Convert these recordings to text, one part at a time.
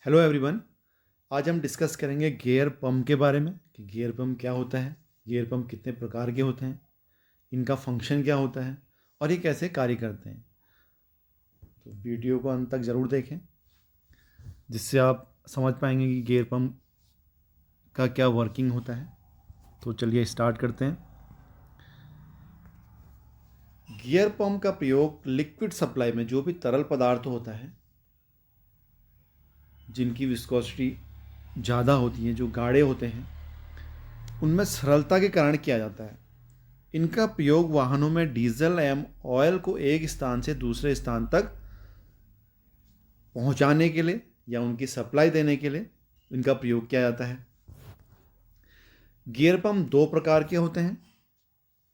Hello everyone. आज हम discuss करेंगे गियर पंप के बारे में कि गियर पंप क्या होता है, गियर पंप कितने प्रकार के होते हैं, इनका फंक्शन क्या होता है और ये कैसे कार्य करते हैं। तो वीडियो को अंत तक ज़रूर देखें जिससे आप समझ पाएंगे कि गियर पंप का क्या वर्किंग होता है। तो चलिए स्टार्ट करते हैं। गियर पंप का प्रयोग लिक्विड सप्लाई में जो भी तरल पदार्थ होता है जिनकी विस्कोसिटी ज़्यादा होती है, जो गाढ़े होते हैं, उनमें सरलता के कारण किया जाता है। इनका प्रयोग वाहनों में डीजल एवं ऑयल को एक स्थान से दूसरे स्थान तक पहुंचाने के लिए या उनकी सप्लाई देने के लिए इनका प्रयोग किया जाता है। गियर पंप दो प्रकार के होते हैं।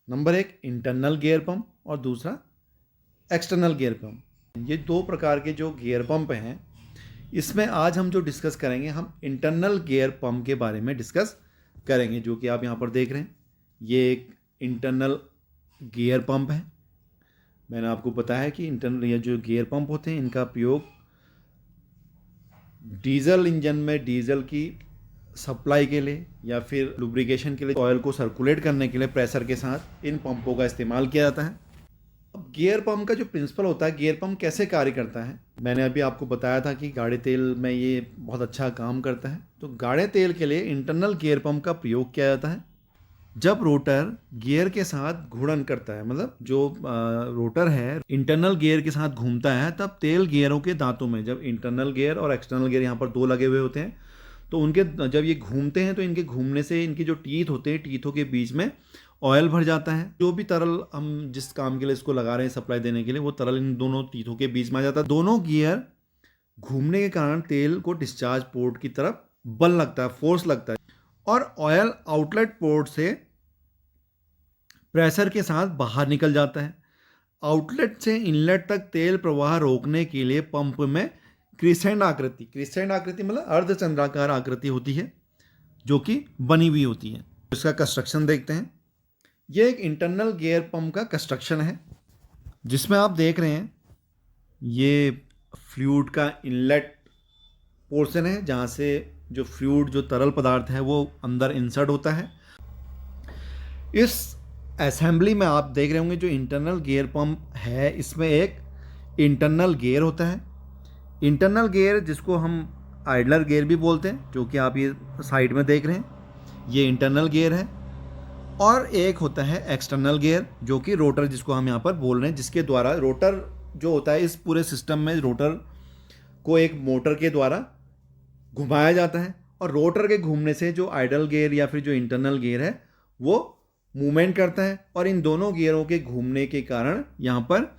नंबर एक इंटरनल गियर पंप और दूसरा एक्सटर्नल गियर पंप। ये दो प्रकार के जो गियर पंप हैं, इसमें आज हम जो डिस्कस करेंगे, हम इंटरनल गियर पंप के बारे में डिस्कस करेंगे, जो कि आप यहाँ पर देख रहे हैं। ये एक इंटरनल गियर पंप है। मैंने आपको बताया कि इंटरनल ये जो गियर पंप होते हैं इनका प्रयोग डीजल इंजन में डीजल की सप्लाई के लिए या फिर लुब्रिकेशन के लिए, ऑयल को सर्कुलेट करने के लिए प्रेशर के साथ इन पंपों का इस्तेमाल किया जाता है। अब गियर पंप का जो प्रिंसिपल होता है, गियर पंप कैसे कार्य करता है, मैंने अभी आपको बताया था कि गाढ़े तेल में ये बहुत अच्छा काम करता है। तो गाढ़े तेल के लिए इंटरनल गियर पंप का प्रयोग किया जाता है। जब रोटर गियर के साथ घूर्णन करता है, मतलब जो रोटर है इंटरनल गियर के साथ घूमता है, तब तेल गियरों के दांतों में, जब इंटरनल गियर और एक्सटर्नल गियर यहाँ पर दो लगे हुए होते हैं, तो उनके जब ये घूमते हैं तो इनके घूमने से इनकी जो टीथ होते हैं, टीथों के बीच में ऑयल भर जाता है। जो भी तरल हम जिस काम के लिए इसको लगा रहे हैं सप्लाई देने के लिए, वो तरल इन दोनों टीथों के बीच में आ जाता है। दोनों गियर घूमने के कारण तेल को डिस्चार्ज पोर्ट की तरफ बल लगता है, फोर्स लगता है, और ऑयल आउटलेट पोर्ट से प्रेशर के साथ बाहर निकल जाता है। आउटलेट से इनलेट तक तेल प्रवाह रोकने के लिए पंप में क्रिसेंट आकृति मतलब अर्धचंद्राकार आकृति होती है, जो कि बनी हुई होती है। इसका कंस्ट्रक्शन देखते हैं। यह एक इंटरनल गियर पंप का कंस्ट्रक्शन है, जिसमें आप देख रहे हैं ये फ्लूइड का इनलेट पोर्शन है, जहाँ से जो फ्लूइड, जो तरल पदार्थ है, वो अंदर इंसर्ट होता है। इस असेंबली में आप देख रहे होंगे जो इंटरनल गियर पंप है, इसमें एक इंटरनल गियर होता है। इंटरनल गियर जिसको हम आइडलर गियर भी बोलते हैं, जो कि आप ये साइड में देख रहे हैं, ये इंटरनल गियर है। और एक होता है एक्सटर्नल गियर, जो कि रोटर जिसको हम यहाँ पर बोल रहे हैं, जिसके द्वारा रोटर जो होता है, इस पूरे सिस्टम में रोटर को एक मोटर के द्वारा घुमाया जाता है, और रोटर के घूमने से जो आइडल गियर या फिर जो इंटरनल गियर है वो मूवमेंट करता है। और इन दोनों गियरों के घूमने के कारण यहाँ पर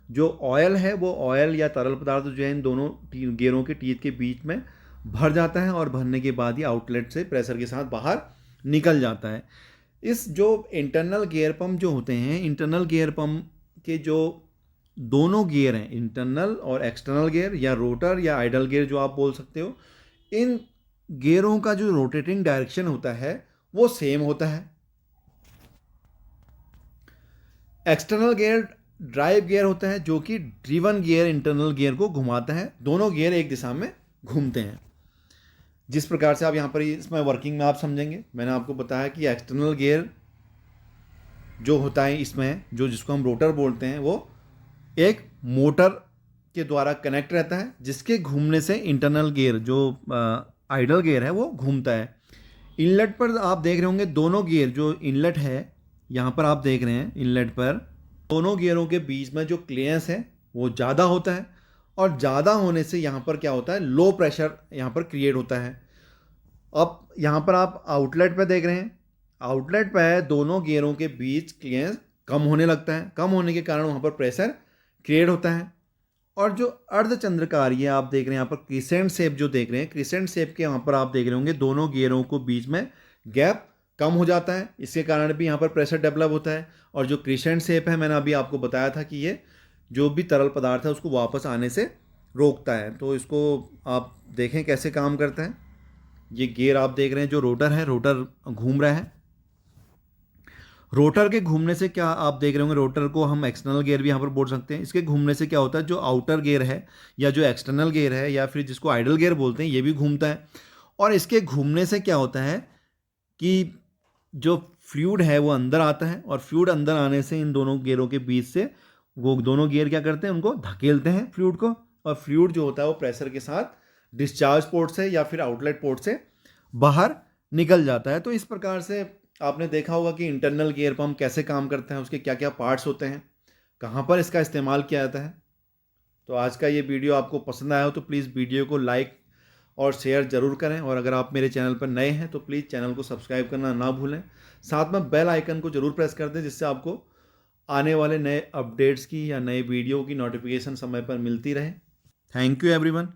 जो ऑयल है, वो ऑयल या तरल पदार्थ जो है इन दोनों गियरों के टीथ के बीच में भर जाता है, और भरने के बाद ही आउटलेट से प्रेशर के साथ बाहर निकल जाता है। इस जो इंटरनल गियर पंप जो होते हैं, इंटरनल गियर पंप के जो दोनों गियर हैं, इंटरनल और एक्सटर्नल गियर या रोटर या आइडल गियर जो आप बोल सकते हो, इन गियरों का जो रोटेटिंग डायरेक्शन होता है वो सेम होता है। एक्सटर्नल गियर ड्राइव गियर होता है, जो कि ड्रिवन गियर इंटरनल गियर को घुमाता है। दोनों गियर एक दिशा में घूमते हैं। जिस प्रकार से आप यहाँ पर इसमें वर्किंग में आप समझेंगे, मैंने आपको बताया कि एक्सटर्नल गियर जो होता है इसमें, जो जिसको हम रोटर बोलते हैं, वो एक मोटर के द्वारा कनेक्ट रहता है, जिसके घूमने से इंटरनल गियर जो आइडल गियर है वो घूमता है। इनलेट पर आप देख रहे होंगे दोनों गियर, जो इनलेट है यहाँ पर आप देख रहे हैं, इनलेट पर दोनों गियरों के बीच में जो क्लियरेंस है वो ज़्यादा होता है, और ज़्यादा होने से यहाँ पर क्या होता है, लो प्रेशर यहाँ पर क्रिएट होता है। अब यहाँ पर आप आउटलेट पे देख रहे हैं, आउटलेट पे दोनों गियरों के बीच क्लियरेंस कम होने लगता है। कम होने के कारण वहाँ पर प्रेशर क्रिएट होता है। और जो अर्धचंद्रकार, ये आप देख रहे हैं यहाँ पर क्रिसेंट शेप जो देख रहे हैं, क्रिसेंट शेप के यहाँ पर आप देख रहे होंगे दोनों गियरों को बीच में गैप कम हो जाता है। इसके कारण भी यहाँ पर प्रेशर डेवलप होता है। और जो क्रिसेंट शेप है, मैंने अभी आपको बताया था कि ये जो भी तरल पदार्थ है उसको वापस आने से रोकता है। तो इसको आप देखें कैसे काम करता है। ये गियर आप देख रहे हैं, जो रोटर है, रोटर घूम रहा है। रोटर के घूमने से क्या आप देख रहे होंगे, रोटर को हम एक्सटर्नल गियर भी यहाँ पर बोल सकते हैं। इसके घूमने से क्या होता है, जो आउटर गियर है या जो एक्सटर्नल गियर है या फिर जिसको आइडल गियर बोलते हैं, ये भी घूमता है। और इसके घूमने से क्या होता है कि जो फ्लूइड है वो अंदर आता है, और फ्लूइड अंदर आने से इन दोनों गियरों के बीच से वो दोनों गियर क्या करते हैं, उनको धकेलते हैं फ्लूइड को, और फ्लूइड जो होता है वो प्रेशर के साथ डिस्चार्ज पोर्ट से या फिर आउटलेट पोर्ट से बाहर निकल जाता है। तो इस प्रकार से आपने देखा होगा कि इंटरनल गियर पंप कैसे काम करता है, उसके क्या क्या पार्ट्स होते हैं, कहाँ पर इसका इस्तेमाल किया जाता है। तो आज का ये वीडियो आपको पसंद आया हो तो प्लीज़ वीडियो को लाइक और शेयर ज़रूर करें, और अगर आप मेरे चैनल पर नए हैं तो प्लीज़ चैनल को सब्सक्राइब करना ना भूलें। साथ में बेल आइकन को ज़रूर प्रेस कर दें, जिससे आपको आने वाले नए अपडेट्स की या नए वीडियो की नोटिफिकेशन समय पर मिलती रहे। Thank you everyone.